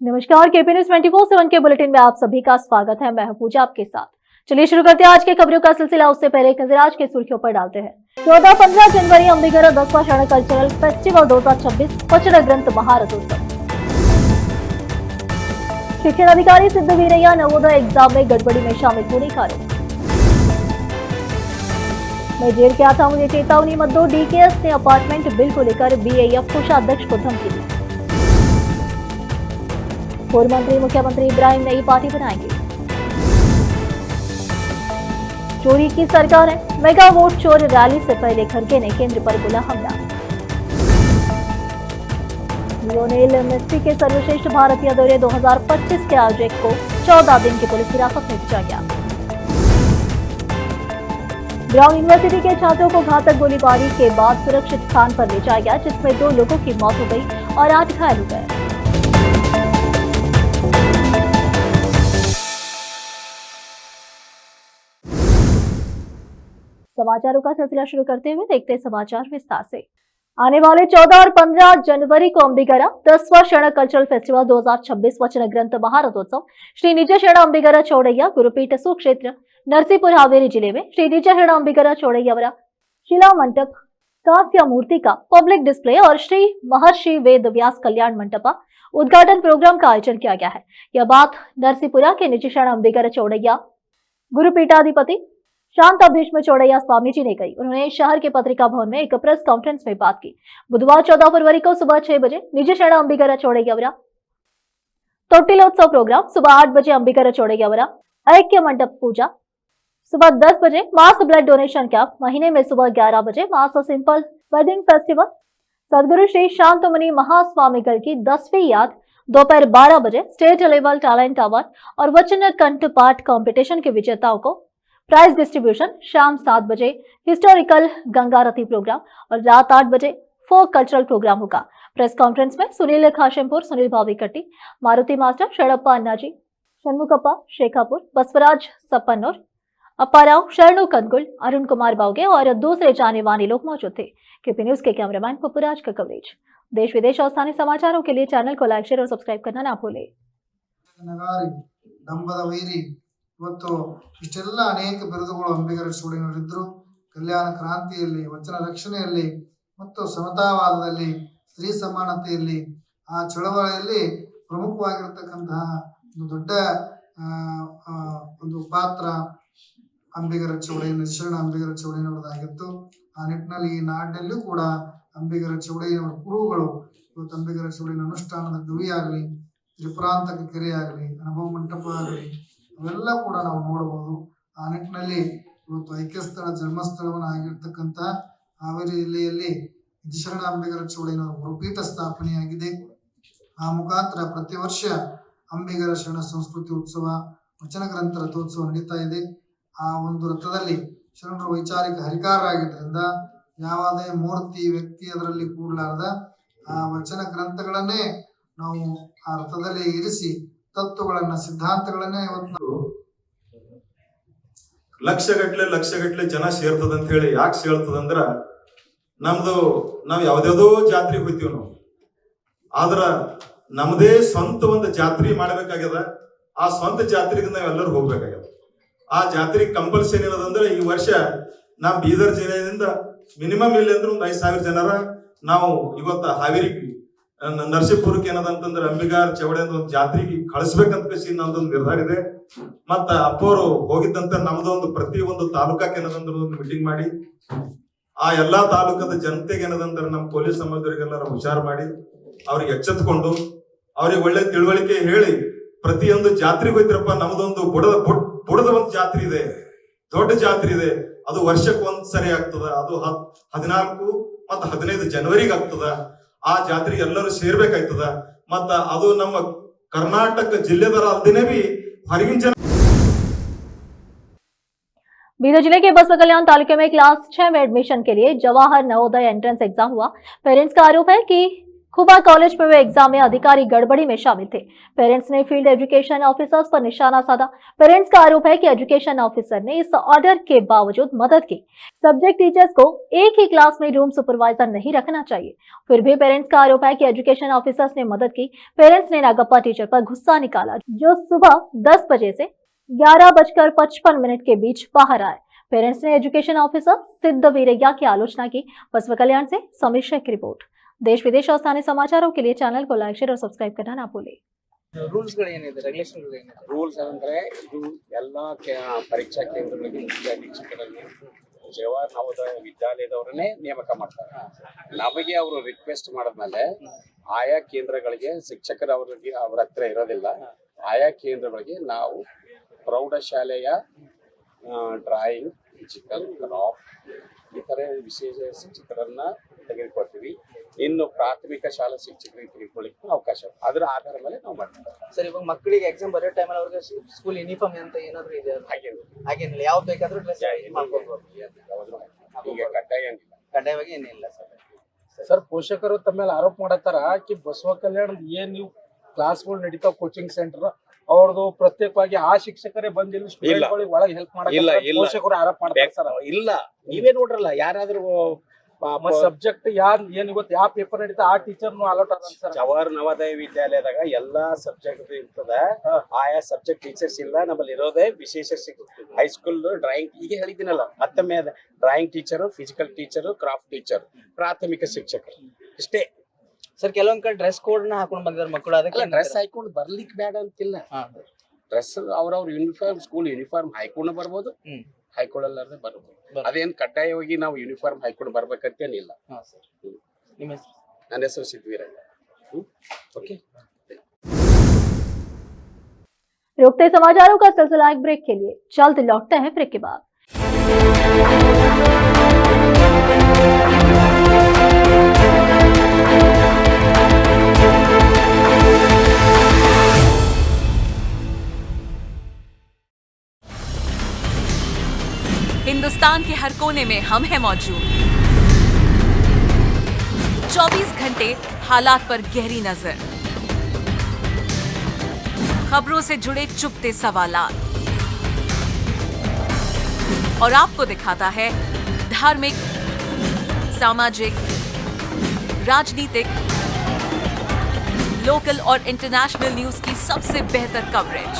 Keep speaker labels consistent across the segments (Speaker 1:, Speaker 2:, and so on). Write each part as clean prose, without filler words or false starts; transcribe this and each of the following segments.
Speaker 1: नमस्कार, KP news 24/7 के bulletin में आप सभी का स्वागत है। मैं हूं पूजा आपके साथ। चलिए शुरू करते हैं आज के खबरों का सिलसिला। उससे पहले एक नजर आज के सुर्खियों पर डालते हैं। 14-15 जनवरी अंबिगरा 10वां शरण कल्चरल फेस्टिवल 2026 वचन ग्रंथ महारथोत्सव। शिक्षण अधिकारी सिद्ध वीरैया नवोदय एग्जाम में गड़बड़ी में शामिल होने का आरोप। मैं जेल गया था, मुझे चेतावनी मत दो, डीकेएस ने अपार्टमेंट बिल को लेकर बीएएफ कोषाध्यक्ष को धमकी दी। पूर्व मंत्री मुख्यमंत्री इब्राहिम नई पार्टी बनाएंगे। चोरी की सरकार है, मेगा वोट चोर रैली से पहले खड़गे ने केंद्र पर बोला हमला। लियोनेल मेसी के सर्वश्रेष्ठ भारतीय दौरे 2025 के आयोजक को 14 दिन की पुलिस हिरासत में भेजा गया। ब्राउन यूनिवर्सिटी के छात्रों को घातक गोलीबारी के बाद सुरक्षित स्थान पर ले जाया गया, जिसमें 2 लोगों की मौत हो गई और 8 घायल हो गए। समाचारों का सिलसिला शुरू करते हुए देखते हैं समाचार विस्तार से। आने वाले 14 और 15 जनवरी को अंबिगरा 10वां शरण कल्चरल फेस्टिवल 2026 वचन ग्रंथ महारथोत्सव श्री निज शरण अंबिगरा चौड़ैया गुरुपीठ सुक्षेत्र नरसीपुर हावेरी जिले में श्री निज शरण अंबिगरा चौड़ैया शिला मंडप कांस्य मूर्ति का पब्लिक डिस्प्ले और श्री महर्षि वेद व्यास कल्याण मंडपा उद्घाटन प्रोग्राम का आयोजन किया गया है। यह बात नरसीपुरा के निज शरण अंबिगरा चौड़ैया गुरुपीठाधिपति शांत भीष्म चौड़ैया स्वामी जी ने कही। उन्होंने शहर के पत्रिका भवन में एक प्रेस कॉन्फ्रेंस में बात की। बुधवार 14 फरवरी को सुबह 6 बजे निज शरण अंबिगरा चौड़ैया तोट्टिलोत्सव प्रोग्राम, सुबह 8 बजे अंबिगरा चौड़ैया ऐक्य मंडप पूजा, सुबह 10 बजे मास ब्लड डोनेशन कैंप, महीने में सुबह 11 बजे मास सिंपल वेडिंग फेस्टिवल, सदगुरु श्री शांतमुनि महास्वामीगल की 10वीं याद, दोपहर 12 बजे स्टेट लेवल टैलेंट अवार्ड और वचन कंठ पाठ कॉम्पिटिशन के विजेताओं को प्राइज डिस्ट्रीब्यूशन, शाम 7 बजे हिस्टोरिकल गंगारती प्रोग्राम और रात 8 बजे फोक कल्चरल प्रोग्राम होगा। प्रेस कॉन्फ्रेंस में सुनील खाशेमपुर, सुनील भावीकट्टी, मारुति मास्टर, शरणप्पा अन्नाजी, षणमुखप्पा शेखापुर, बसवराज सप्पन्नूर, अप्पाराव, शरणु कंदगुल, अरुण कुमार बावगे और दूसरे जाने माने लोग मौजूद थे। केपी न्यूज के कैमरामैन पपुराज का कवरेज। देश विदेश और स्थानीय समाचारों के लिए चैनल को लाइक, शेयर और सब्सक्राइब करना ना भूलें।
Speaker 2: ಇವತ್ತು ಇಷ್ಟೆಲ್ಲ ಅನೇಕ ಬಿರುದುಗಳು ಅಂಬಿಗರ ಚೌಡಯ್ಯನವರಿದ್ದರು. ಕಲ್ಯಾಣ ಕ್ರಾಂತಿಯಲ್ಲಿ, ವಚನ ರಕ್ಷಣೆಯಲ್ಲಿ ಮತ್ತು ಸಮತಾವಾದದಲ್ಲಿ, ಸ್ತ್ರೀ ಸಮಾನತೆಯಲ್ಲಿ, ಆ ಚಳವಳಿಯಲ್ಲಿ ಪ್ರಮುಖವಾಗಿರತಕ್ಕಂತಹ ಒಂದು ದೊಡ್ಡ ಒಂದು ಪಾತ್ರ ಅಂಬಿಗರ ಚೌಡಯ್ಯನ ಶರಣ ಅಂಬಿಗರ ಚೌಡಯ್ಯನವರದಾಗಿತ್ತು. ಆ ನಿಟ್ಟಿನಲ್ಲಿ ಈ ನಾಡಿನಲ್ಲೂ ಕೂಡ ಅಂಬಿಗರ ಚೌಡಯ್ಯನವರ ಕುರುಹುಗಳು ಇವತ್ತು ಅಂಬಿಗರ ಚೌಡಯ್ಯನ ಅನುಷ್ಠಾನದ ಗವಿಯಾಗಲಿ, ತ್ರಿಪುರಾಂತಕ ಕೆರೆಯಾಗಲಿ, ಅನುಭವ ಮಂಟಪ ಆಗಲಿ ಅವೆಲ್ಲ ಕೂಡ ನಾವು ನೋಡಬಹುದು. ಆ ನಿಟ್ಟಿನಲ್ಲಿ ಇವತ್ತು ಐಕ್ಯಸ್ಥಳ ಜನ್ಮಸ್ಥಳವನ್ನು ಆಗಿರ್ತಕ್ಕಂಥ ಹಾವೇರಿ ಜಿಲ್ಲೆಯಲ್ಲಿ ನಿಜಶರಣ ಅಂಬಿಗರ ಚೌಡಯ್ಯನವರ ಗುರುಪೀಠ ಸ್ಥಾಪನೆಯಾಗಿದೆ. ಆ ಮುಖಾಂತರ ಪ್ರತಿ ವರ್ಷ ಅಂಬಿಗರ ಶರಣ ಸಂಸ್ಕೃತಿ ಉತ್ಸವ, ವಚನ ಗ್ರಂಥ ರಥೋತ್ಸವ ನಡೀತಾ ಇದೆ. ಆ ಒಂದು ರಥದಲ್ಲಿ ಶರಣರು ವೈಚಾರಿಕ ಹರಿಕಾರರಾಗಿದ್ದರಿಂದ ಯಾವುದೇ ಮೂರ್ತಿ ವ್ಯಕ್ತಿ ಅದರಲ್ಲಿ ಕೂಡಲಾರದ ಆ ವಚನ ಗ್ರಂಥಗಳನ್ನೇ ನಾವು ಆ ರಥದಲ್ಲಿ ಇರಿಸಿ ತತ್ವಗಳನ್ನ, ಸಿದ್ಧಾಂತಗಳನ್ನೇ ಇವತ್ತು
Speaker 3: ಲಕ್ಷಗಟ್ಲೆ ಜನ ಸೇರ್ತದ ಅಂತ ಹೇಳಿ ಯಾಕೆ ಸೇರ್ತದಂದ್ರ ನಾವ್ ಯಾವ್ದಾವ್ದೋ ಜಾತ್ರೆ ಹೋಗ್ತೀವಿ ನಾವು, ಆದ್ರ ನಮ್ದೇ ಸ್ವಂತ ಒಂದು ಜಾತ್ರೆ ಮಾಡ್ಬೇಕಾಗ್ಯದ. ಆ ಸ್ವಂತ ಜಾತ್ರೆಗೆ ನಾವೆಲ್ಲರೂ ಹೋಗ್ಬೇಕಾಗ್ಯದ. ಆ ಜಾತ್ರೆ ಕಂಪಲ್ಸರಿ ಏನದಂದ್ರೆ ಈ ವರ್ಷ ನಾವು ಬೀದರ್ ಜಿಲ್ಲೆಯಿಂದ ಮಿನಿಮಮ್ ಇಲ್ಲ ಅಂದ್ರೆ ಒಂದು 5,000 ಜನರ ನಾವು ಇವತ್ತ ಹಾವೇರಿ ನರಸೀಪುರಕ್ಕೆ ಏನದಂತಂದ್ರೆ ಅಂಬಿಗಾರ್ ಚೌಡಯ್ಯನ ಒಂದು ಜಾತ್ರೆಗೆ ಕಳಿಸ್ಬೇಕಂತ ಕಸಿ ನಮ್ದೊಂದು ನಿರ್ಧಾರ ಇದೆ. ಮತ್ತ ಅಪ್ಪವರು ಹೋಗಿದ್ದಂತ ನಮ್ದೊಂದು ಪ್ರತಿ ಒಂದು ತಾಲೂಕಕ್ಕೆ ಏನದಂದ್ರೆ ಒಂದು ಮೀಟಿಂಗ್ ಮಾಡಿ ಆ ಎಲ್ಲಾ ತಾಲೂಕದ ಜನತೆಗೆ ಏನದಂದ್ರೆ ನಮ್ಮ ಪೊಲೀಸ್ ಸಮಾಜದವರಿಗೆಲ್ಲರ ಹುಷಾರ್ ಮಾಡಿ ಅವ್ರಿಗೆ ಎಚ್ಚೆತ್ಕೊಂಡು ಅವ್ರಿಗೆ ಒಳ್ಳೆ ತಿಳುವಳಿಕೆ ಹೇಳಿ ಪ್ರತಿಯೊಂದು ಜಾತ್ರೆಗೆ ಹೋಯ್ತಿರಪ್ಪ, ನಮ್ದೊಂದು ಬುಡದ ಒಂದು ಜಾತ್ರೆ ಇದೆ, ದೊಡ್ಡ ಜಾತ್ರೆ ಇದೆ, ಅದು ವರ್ಷಕ್ಕೆ ಒಂದ್ ಸರಿ ಆಗ್ತದ. ಅದು 14 ಮತ್ತು 15 ಜನವರಿಗೆ ಆಗ್ತದ. ಆ ಜಾತ್ರೆ ಎಲ್ಲರೂ ಸೇರ್ಬೇಕಾಗ್ತದ. ಮತ್ತ ಅದು ನಮ್ಮ ಕರ್ನಾಟಕ ಜಿಲ್ಲೆದರ ಅಲ್ದೇನೆ भी ಹೊರಗಿನ ಜನ।
Speaker 1: बीदर जिले के बसवा कल्याण तालुके में क्लास 6 में एडमिशन के लिए जवाहर नवोदय एंट्रेंस एग्जाम हुआ। पेरेंट्स का आरोप है कि खुबा कॉलेज में हुए एग्जाम में अधिकारी गड़बड़ी में शामिल थे। पेरेंट्स ने फील्ड एजुकेशन ऑफिसर्स पर निशाना साधा। पेरेंट्स का आरोप है कि एजुकेशन ऑफिसर ने इस ऑर्डर के बावजूद मदद की। सब्जेक्ट टीचर्स को एक ही क्लास में रूम सुपरवाइजर नहीं रखना चाहिए। फिर भी पेरेंट्स का आरोप है कि एजुकेशन ऑफिसर्स ने मदद की। पेरेंट्स ने नागप्पा टीचर पर गुस्सा निकाला, जो सुबह 10 बजे से 11:55 के बीच बाहर आए। पेरेंट्स ने एजुकेशन ऑफिसर सिद्ध वीरैया की आलोचना की। बसवा कल्याण से समीर शेख की रिपोर्ट। देश विदेश और स्थानीय समाचारों के लिए चैनल को लाइक, शेयर और सब्सक्राइब करना ना भूलें।
Speaker 4: ರೂಲ್ಸ್ಗಳೇನಿದೆ, ರೆಗ್ಯುಲೇಷನ್ಗಳೇನಿದೆ?
Speaker 5: ರೂಲ್ಸ್ ಅಂದ್ರೆ ಇದು ಎಲ್ಲ ಪರೀಕ್ಷಾ ಕೇಂದ್ರಗಳಿಗೆ ಮುಖ್ಯ ಶಿಕ್ಷಕರಲ್ಲಿ ಜವಾಹರ್ ನವೋದಯ ವಿದ್ಯಾಲಯದವರನ್ನೇ ನೇಮಕ ಮಾಡ್ತಾರೆ. ನಮಗೆ ಅವರು ರಿಕ್ವೆಸ್ಟ್ ಮಾಡಿದ್ಮೇಲೆ ಆಯಾ ಕೇಂದ್ರಗಳಿಗೆ ಶಿಕ್ಷಕರು ಅವ್ರ ಹತ್ರ ಇರೋದಿಲ್ಲ. ಆಯಾ ಕೇಂದ್ರಗಳಿಗೆ ನಾವು ಪ್ರೌಢಶಾಲೆಯ ಡ್ರಾಯಿಂಗ್, ಫಿಸಿಕಲ್, ಕ್ರಾಫ್ಟ್ ಈ ಥರ ವಿಶೇಷ ಶಿಕ್ಷಕರನ್ನ ತೆಗೆದುಕೊಳ್ತೀವಿ. ಇನ್ನು ಪ್ರಾಥಮಿಕ ಶಾಲಾ ಶಿಕ್ಷಕರಿಗೆ ತೆಗೆದುಕೊಳ್ಳಿಕ್ಕೆ ಅವಕಾಶ, ಅದರ ಆಧಾರದ ಮೇಲೆ ನಾವು ಮಾಡ್ತೀವಿ.
Speaker 4: ಸರ್, ಇವಾಗ ಮಕ್ಕಳಿಗೆ ಎಕ್ಸಾಮ್ ಬರೋ ಟೈಮಲ್ಲಿ ಅವ್ರಿಗೆ ಸ್ಕೂಲ್ ಯೂನಿಫಾರ್ಮ್ ಅಂತ ಏನಾದ್ರು ಇದೆ? ಹಾಗೇನಿಲ್ಲ, ಯಾವ್ದು ಬೇಕಾದ್ರೂ ಡ್ರೆಸ್ ಮಾಡ್ಕೊಳ್ಬೋದು.
Speaker 5: ಈಗ ಕಡ್ಡಾಯ ಏನಿಲ್ಲ,
Speaker 4: ಕಡ್ಡಾಯವಾಗಿ ಏನಿಲ್ಲ
Speaker 6: ಸರ್. ಪೋಷಕರು ತಮ್ಮ ಮೇಲೆ ಆರೋಪ ಮಾಡತ್ತಾರ ಕಿ ಬಸವ ಕಲ್ಯಾಣ ಏನ್ ನೀವು ಕ್ಲಾಸ್ಗಳು ನಡೀತಾವ ಕೋಚಿಂಗ್ ಸೆಂಟರ್ ಅವ್ರದ್ದು ಪ್ರತ್ಯೇಕವಾಗಿ ಆ ಶಿಕ್ಷಕರೇ ಬಂದಿಲ್ಲ ಸ್ಟೂಡೆಂಟ್ಗಳಿಗೆ ಒಳಗೆ ಹೆಲ್ಪ್ ಮಾಡಕ್ಕೆ ಪೋಷಕರು ಆರೋಪ ಮಾಡ್ತಾರೆ ಸರ್.
Speaker 5: ಇಲ್ಲ, ನೀವೇ ನೋಡ್ರಲ್ಲ, ಯಾರಾದ್ರೂ
Speaker 6: ಸಬ್ಜೆಕ್ಟ್ ಏನ್ ಇವತ್ತು ಯಾವ ಪೇಪರ್ ನಡೀತಾ ಆ ಟೀಚರ್ನು ಅಲರ್ಟ್ ಆದ ಸರ್.
Speaker 5: ಜವಾಹರ್ ನವೋದಯ ವಿದ್ಯಾಲಯದಾಗ ಎಲ್ಲಾ ಸಬ್ಜೆಕ್ಟ್ ಇರ್ತದ. ಆಯಾ ಸಬ್ಜೆಕ್ಟ್ ಟೀಚರ್ಸ್ ಇಲ್ಲ, ನಮ್ಮಲ್ಲಿ ಇರೋದೇ ವಿಶೇಷ ಹೈಸ್ಕೂಲ್ ಡ್ರಾಯಿಂಗ್. ಈಗ ಹೇಳಿದ್ದೀನಲ್ಲ, ಮತ್ತೊಮ್ಮೆ drawing teacher, physical teacher, craft teacher, ಪ್ರಾಥಮಿಕ ಶಿಕ್ಷಕರು ಇಷ್ಟೇ
Speaker 4: ಸರ್. ಕೆಲವೊಂದ್ ಕಡೆ ಡ್ರೆಸ್ ಕೋಡ್ ನ ಹಾಕೊಂಡ್ ಬಂದಿದ್ದಾರೆ ಮಕ್ಕಳು, ಅದಕ್ಕೆ
Speaker 5: ಡ್ರೆಸ್ ಹಾಕೊಂಡು ಬರ್ಲಿಕ್ಕೆ ಬೇಡ ಅಂತಿಲ್ಲ. ಡ್ರೆಸ್ ಅವ್ರವ್ರ ಯೂನಿಫಾರ್ಮ್, ಸ್ಕೂಲ್ ಯೂನಿಫಾರ್ಮ್ ಹಾಕೊಂಡು ಬರ್ಬೋದು, ಹಾಕೊಳ್ಳಲಾರ್ದೆ ಬರ್ಬೋದು. ಅದೇನ್ ಕಡ್ಡಾಯವಾಗಿ ನಾವು ಯೂನಿಫಾರ್ಮ್ ಹಾಕೊಂಡು ಬರ್ಬೇಕಂತೇನಿಲ್ಲ.
Speaker 4: ನಿಮ್ಮ ಹೆಸರು?
Speaker 5: ನನ್ನ ಹೆಸರು ಸಿದ್ಧವೀರಯ್ಯ. ओके,
Speaker 1: रुकते समाचारों का सिलसिला एक ब्रेक के लिए। जल्द लौटते हैं ब्रेक के बाद।
Speaker 7: हिंदुस्तान के हर कोने में हम हैं मौजूद। 24 घंटे हालात पर गहरी नजर, खबरों से जुड़े चुपते सवालात, और आपको दिखाता है धार्मिक, सामाजिक, राजनीतिक, लोकल और इंटरनेशनल न्यूज की सबसे बेहतर कवरेज,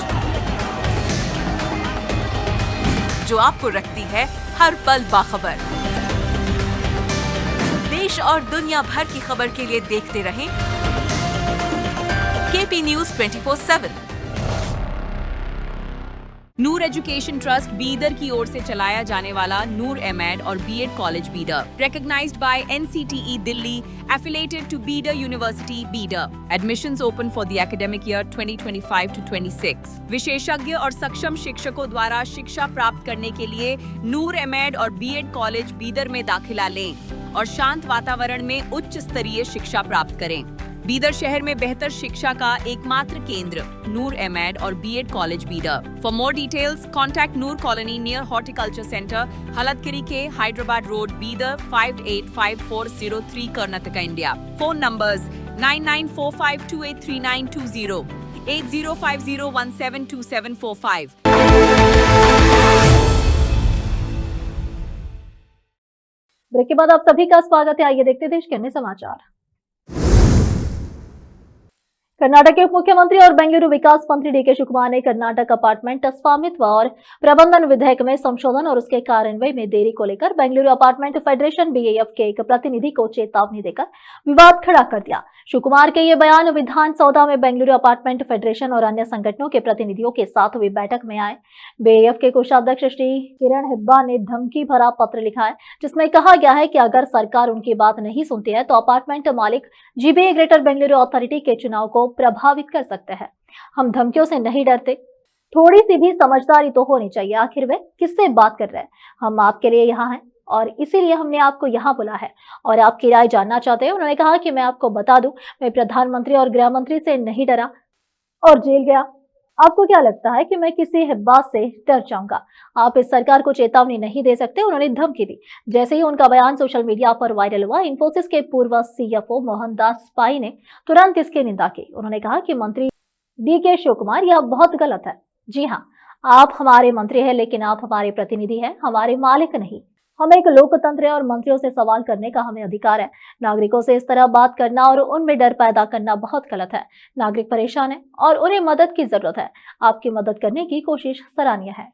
Speaker 7: जो आपको रखती है हर पल बाखबर। देश और दुनिया भर की खबर के लिए देखते रहें KP news 24/7।
Speaker 8: Noor education trust Bidar की ओर से चलाया जाने वाला नूर एमएड और BEd college Bidar, recognized by NCTE Delhi, affiliated to Bidar University, Bidar. Admissions open for the academic year 2025 to 26. विशेषज्ञ और सक्षम शिक्षकों द्वारा शिक्षा प्राप्त करने के लिए नूर एमएड और बीएड कॉलेज बीदर में दाखिला लें और शांत वातावरण में उच्च स्तरीय शिक्षा प्राप्त करें। बीदर शहर में बेहतर शिक्षा का एकमात्र केंद्र नूर एमएड और BEd college Bidar. For more details contact Noor colony near horticulture centre, Haladgiri के Hyderabad road, Bidar 585403 Karnataka, India. Phone numbers 9945283920, 8050172745।
Speaker 1: Break के बाद आप सभी का स्वागत है। आइए देखते देश के अन्य समाचार। कर्नाटक के उप मुख्यमंत्री और बेंगलुरु विकास मंत्री डीके शिवकुमार ने कर्नाटक अपार्टमेंट स्वामित्व और प्रबंधन विधेयक में संशोधन और उसके कार्यान्वयन में देरी को लेकर बेंगलुरु अपार्टमेंट फेडरेशन बीएएफ के एक प्रतिनिधि को चेतावनी देकर विवाद खड़ा कर दिया। शिवकुमार के ये बयान विधान सौदा में बेंगलुरु अपार्टमेंट फेडरेशन और अन्य संगठनों के प्रतिनिधियों के साथ हुई बैठक में आए। बीएएफ के कोषाध्यक्ष श्री किरण हिब्बा ने धमकी भरा पत्र लिखा है, जिसमें कहा गया है कि अगर सरकार उनकी बात नहीं सुनती है तो अपार्टमेंट मालिक जीबीए ग्रेटर बेंगलुरु अथॉरिटी के चुनाव को प्रभावित कर सकते हैं। हम धमकियों से नहीं डरते, थोड़ी सी भी समझदारी तो होनी चाहिए। आखिर वे किससे बात कर रहे हैं? हम आपके लिए यहाँ हैं और इसीलिए हमने आपको यहाँ बुला है और आपकी राय जानना चाहते हैं। उन्होंने कहा कि मैं आपको बता दूं, मैं प्रधानमंत्री और गृह मंत्री से नहीं डरा और जेल गया। आपको क्या लगता है कि मैं किसी बात से डर जाऊंगा? आप इस सरकार को चेतावनी नहीं दे सकते, उन्होंने धमकी दी। जैसे ही उनका बयान सोशल मीडिया पर वायरल हुआ, इन्फोसिस के पूर्व सीएफओ मोहनदास पाई ने तुरंत इसकी निंदा की। उन्होंने कहा कि मंत्री DK शिव कुमार, यह बहुत गलत है। जी हाँ, आप हमारे मंत्री हैं, लेकिन आप हमारे प्रतिनिधि हैं, हमारे मालिक नहीं। हम एक लोकतंत्र है और मंत्रियों से सवाल करने का हमें अधिकार है। नागरिकों से इस तरह बात करना और उनमें डर पैदा करना बहुत गलत है। नागरिक परेशान है और उन्हें मदद की जरूरत है। आपकी मदद करने की कोशिश सराहनीय है।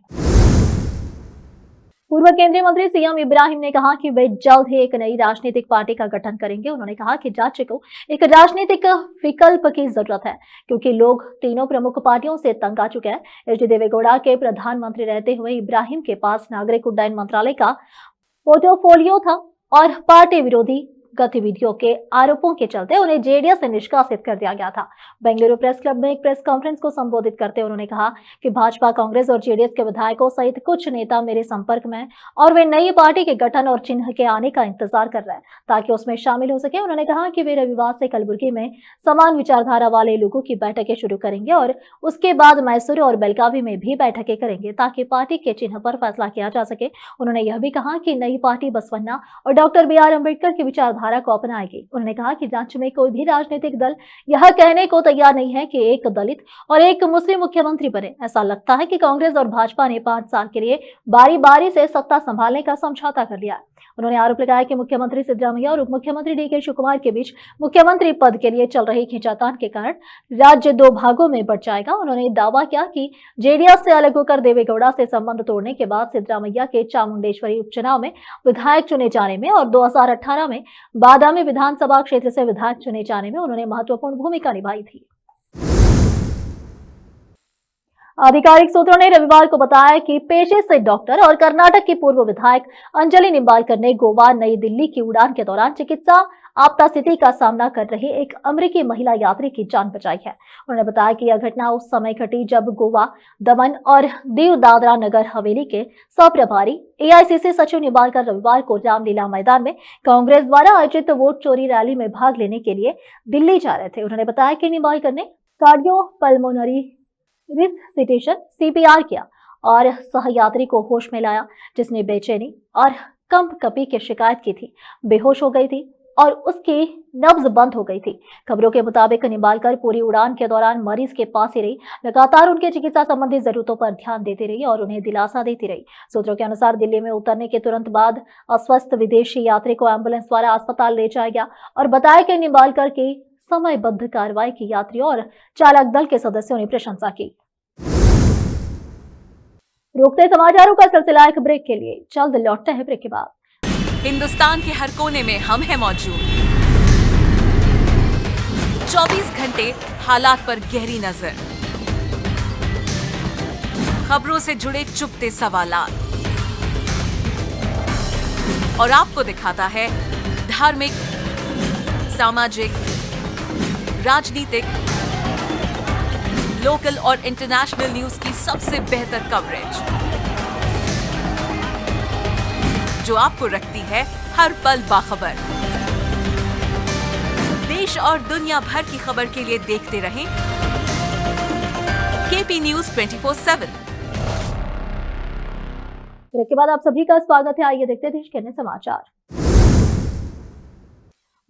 Speaker 1: पूर्व केंद्रीय मंत्री CM इब्राहिम ने कहा कि वे जल्द ही एक नई राजनीतिक पार्टी का गठन करेंगे। उन्होंने कहा कि राज्य को एक राजनीतिक विकल्प की जरूरत है, क्योंकि लोग तीनों प्रमुख पार्टियों से तंग आ चुके हैं। HD देवेगौड़ा के प्रधानमंत्री रहते हुए इब्राहिम के पास नागरिक उड्डयन मंत्रालय का पोर्टफोलियो था और पार्टी विरोधी गतिविधियों के आरोपों के चलते उन्हें JDS से निष्कासित कर दिया गया था। बेंगलुरु प्रेस क्लब में एक प्रेस कॉन्फ्रेंस को संबोधित करते हुए उन्होंने कहा कि भाजपा, कांग्रेस और JDS के विधायकों सहित कुछ नेता मेरे संपर्क में हैं और वे नई पार्टी के गठन और चिन्ह के आने का इंतजार कर रहे हैं ताकि उसमें शामिल हो सके। उन्होंने कहा कि वे रविवार से कलबुर्गी में समान विचारधारा वाले लोगों की बैठकें शुरू करेंगे और उसके बाद मैसूर और बेलगावी में भी बैठकें करेंगे ताकि पार्टी के चिन्ह पर फैसला किया जा सके। उन्होंने यह भी कहा कि नई पार्टी बसवन्ना और डॉक्टर BR अम्बेडकर की विचारधारा को अपनाएगी। उन्होंने कहा कि राज्य में कोई भी राजनीतिक दल यह कहने को तैयार नहीं है कि एक दलित और एक मुस्लिम मुख्यमंत्री बने। ऐसा लगता है कि कांग्रेस और भाजपा ने 5 साल के लिए बारी बारी से सत्ता संभालने का समझौता कर लिया है। उन्होंने आरोप लगाया कि मुख्यमंत्री सिद्धरामैया और उप मुख्यमंत्री DK शिव कुमार के बीच मुख्यमंत्री पद के लिए चल रही खींचातान के कारण राज्य 2 भागों में बंट जाएगा। उन्होंने दावा किया कि JDS से अलग होकर देवेगौड़ा से संबंध तोड़ने के बाद सिद्धरामैया के चामुंडेश्वरी उपचुनाव में विधायक चुने जाने में और 2018 में बादामी विधानसभा क्षेत्र से विधायक चुने जाने में उन्होंने महत्वपूर्ण भूमिका निभाई थी। आधिकारिक सूत्रों ने रविवार को बताया कि पेशे से डॉक्टर और कर्नाटक की पूर्व विधायक अंजलि निंबालकर ने गोवा नई दिल्ली की उड़ान के दौरान चिकित्सा आपात स्थिति का सामना कर रही एक अमेरिकी महिला यात्री की जान बचाई है। उन्होंने बताया कि यह घटना उस समय घटी जब गोवा, दमन और दीव दादरा नगर हवेली के सह-प्रभारी AICC सचिव निंबालकर रविवार को रामलीला मैदान में कांग्रेस द्वारा आयोजित वोट चोरी रैली में भाग लेने के लिए दिल्ली जा रहे थे। उन्होंने बताया कि निंबालकर ने कार्डियोपल्मोनरी रिससिटेशन CPR किया और सहयात्री को होश में लाया, जिसने बेचैनी और कंपकपी की शिकायत की थी, बेहोश हो गई थी और उसकी नब्ज बंद हो गई थी। खबरों के मुताबिक निंबालकर पूरी उड़ान के दौरान मरीज के पास ही रही, लगातार उनके चिकित्सा संबंधी जरूरतों पर ध्यान देती रही और उन्हें दिलासा देती रही। सूत्रों के अनुसार दिल्ली में उतरने के तुरंत बाद अस्वस्थ विदेशी यात्री को एम्बुलेंस द्वारा अस्पताल ले जाया गया और बताया कि निंबालकर की समयबद्ध कार्रवाई की यात्रियों और चालक दल के सदस्यों ने प्रशंसा की। रोकते समाचारों का सिलसिला एक ब्रेक के लिए, जल्द लौटते हैं ब्रेक के बाद।
Speaker 7: हिंदुस्तान के हर कोने में हम हैं मौजूद। 24 घंटे हालात पर गहरी नजर, खबरों से जुड़े चुपते सवालात और आपको दिखाता है धार्मिक, सामाजिक, राजनीतिक, लोकल और इंटरनेशनल न्यूज की सबसे बेहतर कवरेज, जो आपको रखती है हर पल बाखबर। देश और दुनिया भर की खबर के लिए देखते रहें KP News 24/7।
Speaker 1: ब्रेक के बाद आप सभी का स्वागत है। आइए देखते हैं देश के अन्य समाचार।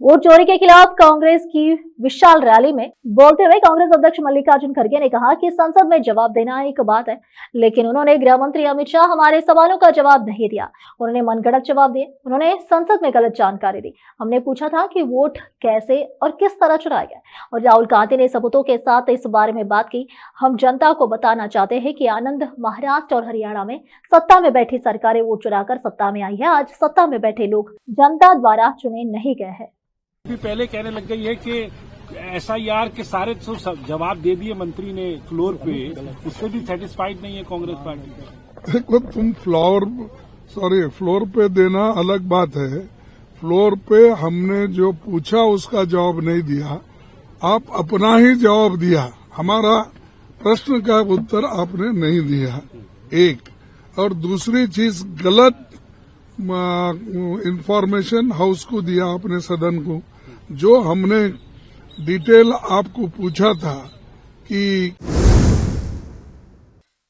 Speaker 1: वोट चोरी के खिलाफ कांग्रेस की विशाल रैली में बोलते हुए कांग्रेस अध्यक्ष मल्लिकार्जुन खड़गे ने कहा कि संसद में जवाब देना एक बात है, लेकिन उन्होंने गृह मंत्री अमित शाह हमारे सवालों का जवाब नहीं दिया। उन्होंने मनगढ़ंत जवाब दिए, उन्होंने संसद में गलत जानकारी दी। हमने पूछा था कि वोट कैसे और किस तरह चुराया गया और राहुल गांधी ने सबूतों के साथ इस बारे में बात की। हम जनता को बताना चाहते हैं कि आनंद, महाराष्ट्र और हरियाणा में सत्ता में बैठी सरकारें वोट चुराकर सत्ता में आई है। आज सत्ता में बैठे लोग जनता द्वारा चुने नहीं गए हैं।
Speaker 9: पहले कहने लग गई है कि SIR के सारे जवाब दे दिए मंत्री ने फ्लोर पे, उससे भी सेटिस्फाइड नहीं है कांग्रेस पार्टी।
Speaker 10: देखो, तुम फ्लोर पे देना अलग बात है। फ्लोर पे हमने जो पूछा उसका जवाब नहीं दिया, आप अपना ही जवाब दिया, हमारा प्रश्न का उत्तर आपने नहीं दिया। एक और दूसरी चीज, गलत इंफॉर्मेशन हाउस को दिया आपने, सदन को। जो हमने डिटेल आपको पूछा था कि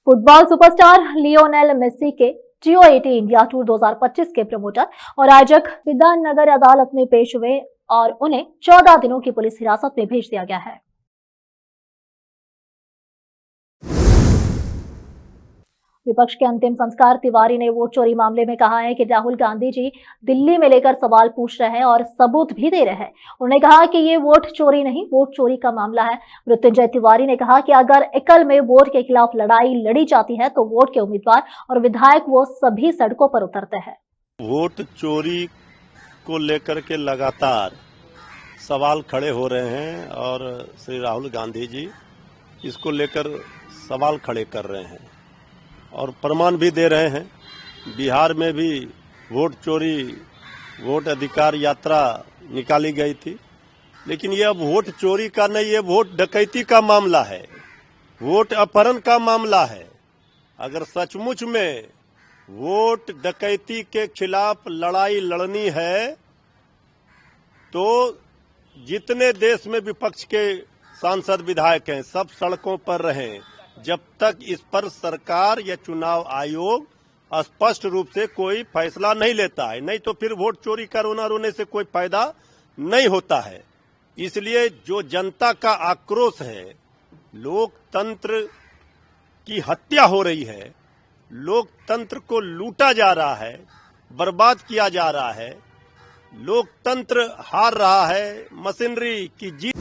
Speaker 1: फुटबॉल सुपरस्टार लियोनेल मेसी के G80 इंडिया टूर 2025 के प्रमोटर और आयोजक विधान नगर अदालत में पेश हुए और उन्हें 14 दिनों की पुलिस हिरासत में भेज दिया गया है। विपक्ष के अंतिम संस्कार तिवारी ने वोट चोरी मामले में कहा है कि राहुल गांधी जी दिल्ली में लेकर सवाल पूछ रहे हैं और सबूत भी दे रहे हैं। उन्होंने कहा कि ये वोट चोरी नहीं, वोट चोरी का मामला है। मृत्युंजय तिवारी ने कहा कि अगर एकल में वोट के खिलाफ लड़ाई लड़ी जाती है तो वोट के उम्मीदवार और विधायक वो सभी सड़कों पर उतरते हैं।
Speaker 11: वोट चोरी को लेकर के लगातार सवाल खड़े हो रहे हैं और श्री राहुल गांधी जी इसको लेकर सवाल खड़े कर रहे हैं और प्रमाण भी दे रहे हैं। बिहार में भी वोट चोरी, वोट अधिकार यात्रा निकाली गई थी, लेकिन ये अब वोट चोरी का नहीं, ये वोट डकैती का मामला है, वोट अपहरण का मामला है। अगर सचमुच में वोट डकैती के खिलाफ लड़ाई लड़नी है तो जितने देश में विपक्ष के सांसद विधायक हैं सब सड़कों पर रहें जब तक इस पर सरकार या चुनाव आयोग स्पष्ट रूप से कोई फैसला नहीं लेता है। नहीं तो फिर वोट चोरी का रोने से कोई फायदा नहीं होता है। इसलिए जो जनता का आक्रोश है, लोकतंत्र की हत्या हो रही है, लोकतंत्र को लूटा जा रहा है, बर्बाद किया जा रहा है, लोकतंत्र हार रहा है, मशीनरी की जीत।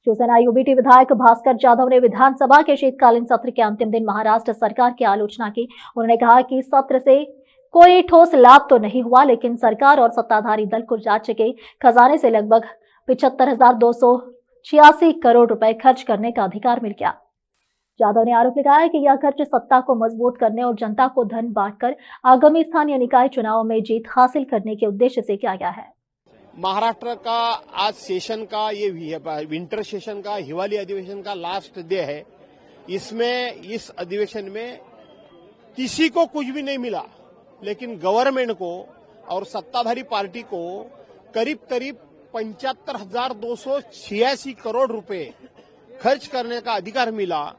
Speaker 1: शिवसेना यूबीटी विधायक भास्कर जाधव ने विधानसभा के शीतकालीन सत्र के अंतिम दिन महाराष्ट्र सरकार की आलोचना की। उन्होंने कहा कि सत्र से कोई ठोस लाभ तो नहीं हुआ, लेकिन सरकार और सत्ताधारी दल को राज्य के खजाने से लगभग 75,286 करोड़ रुपए खर्च करने का अधिकार मिल गया। जाधव ने आरोप लगाया कि यह खर्च सत्ता को मजबूत करने और जनता को धन बांटकर आगामी स्थानीय निकाय चुनाव में जीत हासिल करने के उद्देश्य से किया गया है।
Speaker 12: महाराष्ट्र का आज सेशन का ये विंटर सेशन का हिवाली अधिवेशन का लास्ट डे है। इसमें इस अधिवेशन में किसी को कुछ भी नहीं मिला, लेकिन गवर्नमेंट को और सत्ताधारी पार्टी को करीब 75,286 करोड़ रुपए खर्च करने का अधिकार मिला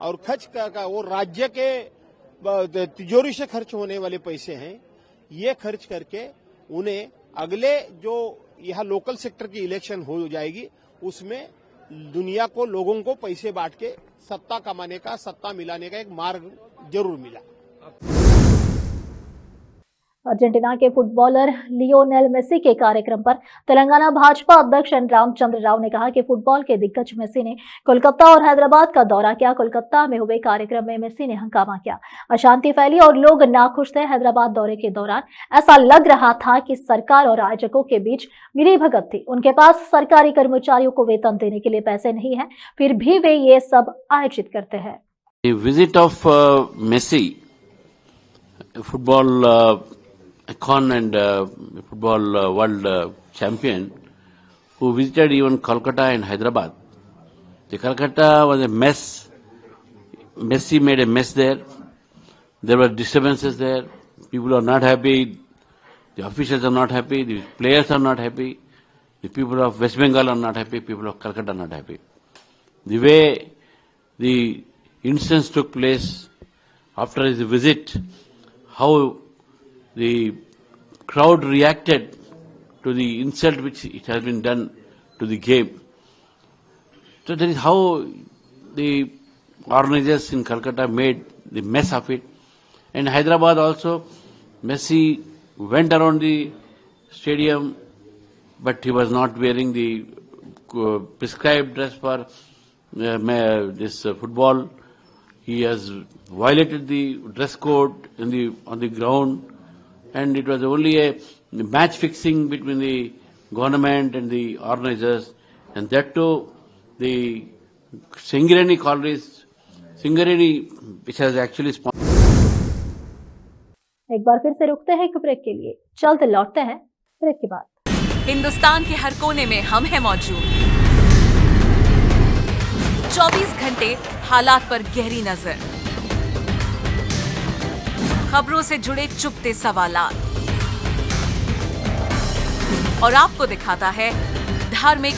Speaker 12: और खर्च का वो राज्य के तिजोरी से खर्च होने वाले पैसे हैं। ये खर्च करके उन्हें अगले जो यहाँ लोकल सेक्टर की इलेक्शन हो जाएगी उसमें दुनिया को, लोगों को पैसे बांट के सत्ता कमाने का, सत्ता मिलाने का एक मार्ग जरूर मिला।
Speaker 1: अर्जेंटीना के फुटबॉलर लियोनेल मेसी के कार्यक्रम पर तेलंगाना भाजपा अध्यक्ष एन रामचंद्र राव ने कहा कि फुटबॉल के दिग्गज मेसी ने कोलकाता और हैदराबाद का दौरा किया। कोलकाता में हुए कार्यक्रम में मेसी ने हंगामा किया, अशांति फैली और लोग नाखुश थे। हैदराबाद दौरे के दौरान ऐसा लग रहा था कि सरकार और आयोजकों के बीच मिलीभगत थी। उनके पास सरकारी कर्मचारियों को वेतन देने के लिए पैसे नहीं है, फिर भी वे ये सब आयोजित करते हैं।
Speaker 13: Visit of Messi, football icon and football world champion, who visited even Kolkata and Hyderabad. The Kolkata was a mess. Messi made a mess there. There were disturbances there. People are not happy. The officials are not happy. The players are not happy. The people of West Bengal are not happy. People of Kolkata are not happy. The way the incidents took place after his visit, how the crowd reacted to the insult which it has been done to the game. So that is how the organizers in Calcutta made the mess of it. And Hyderabad also, Messi went around the stadium, but he was not wearing the prescribed dress for this football. He has violated the dress code on the ground. And it was only a match fixing between the government and the organizers, and that too the Singareni college, Singareni, which has actually sponsored.
Speaker 1: एक बार फिर से रुकते हैं एक break के लिए, जल्द लौटते हैं ब्रेक के बाद।
Speaker 7: हिंदुस्तान के हर कोने में हम हैं मौजूद। 24 घंटे हालात पर गहरी नजर, खबरों से जुड़े चुपते सवालात और आपको दिखाता है धार्मिक,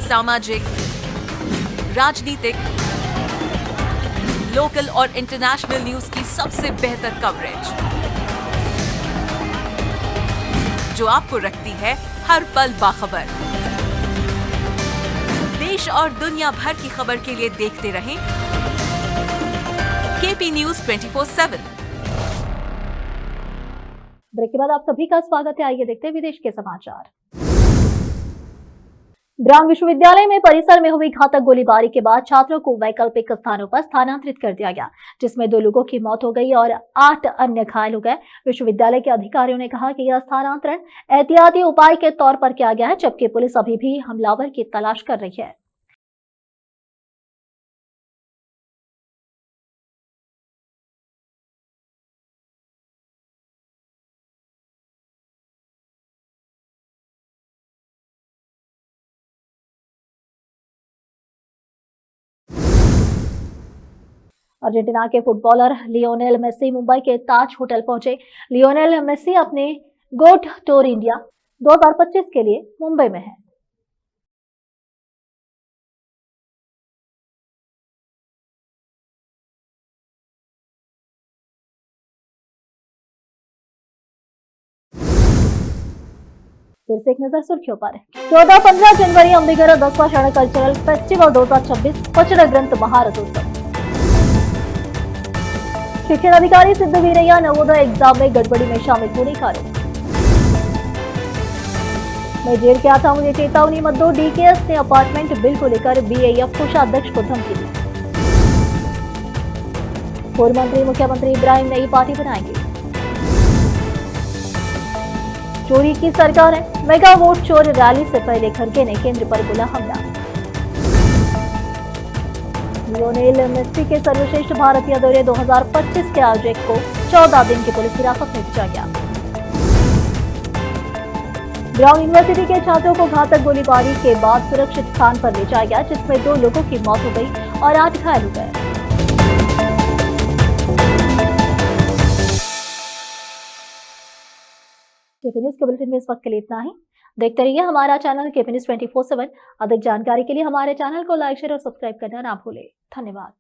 Speaker 7: सामाजिक, राजनीतिक, लोकल और इंटरनेशनल न्यूज की सबसे बेहतर कवरेज, जो आपको रखती है हर पल बाखबर। देश और दुनिया भर की खबर के लिए देखते रहें केपी न्यूज 24/7।
Speaker 1: ब्रेक के बाद आप सभी का स्वागत है। आइए देखते हैं विदेश के समाचार। ब्राउन विश्वविद्यालय में परिसर में हुई घातक गोलीबारी के बाद छात्रों को वैकल्पिक स्थानों पर स्थानांतरित कर दिया गया, जिसमें 2 लोगों की मौत हो गई और 8 अन्य घायल हो गए। विश्वविद्यालय के अधिकारियों ने कहा कि यह स्थानांतरण एहतियाती उपाय के तौर पर किया गया है, जबकि पुलिस अभी भी हमलावर की तलाश कर रही है। अर्जेंटीना के फुटबॉलर लियोनेल मेसी मुंबई के ताज होटल पहुंचे। लियोनेल मेसी अपने गोट टूर इंडिया 2025 के लिए मुंबई में है। फिर से एक नजर सुर्खियों पर। 14-15 जनवरी अंबिगरा 10वां शरण कल्चरल फेस्टिवल 2026 वचन ग्रंथ महारथोत्सव। शिक्षण अधिकारी सिद्ध वीरैया नवोदय एग्जाम में गड़बड़ी में शामिल होने का आरोप। मैं जेल क्या था, मुझे चेतावनी मत दो, डीकेएस ने अपार्टमेंट बिल को लेकर बीएएफ कोषाध्यक्ष को धमकी दी। पूर्व मंत्री मुख्यमंत्री इब्राहिम नई पार्टी बनाएंगे। चोरी की सरकार है, मेगा वोट चोर रैली से पहले खड़गे ने केंद्र पर बोला हमला। लियोनेल मेसी के सर्वश्रेष्ठ भारतीय दौरे 2025 के आयोजक को 14 दिन की पुलिस हिरासत में भेजा गया। ब्राउन यूनिवर्सिटी के छात्रों को घातक गोलीबारी के बाद सुरक्षित स्थान पर ले जाया गया, जिसमें 2 लोगों की मौत हो गई और 8 घायल हो गए। केपी न्यूज के बुलेटिन में इस वक्त के लिए इतना ही। देखते रहिए हमारा चैनल केपी न्यूज 24/7। अधिक जानकारी के लिए हमारे चैनल को लाइक, शेयर और सब्सक्राइब करना ना भूलें। धन्यवाद।